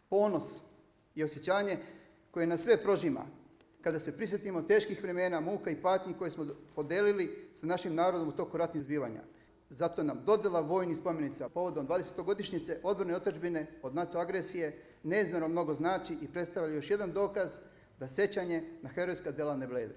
ponos i osjećanje koje nas sve prožima kada se prisjetimo teških vremena, muka i patnji koje smo podelili sa našim narodom u toku ratnih zbivanja. Zato nam dodjela vojnih spomenica povodom 20-godišnjice odbrane otadžbine od NATO agresije neizmjerno mnogo znači i predstavlja još jedan dokaz da sjećanje na herojska djela ne blede.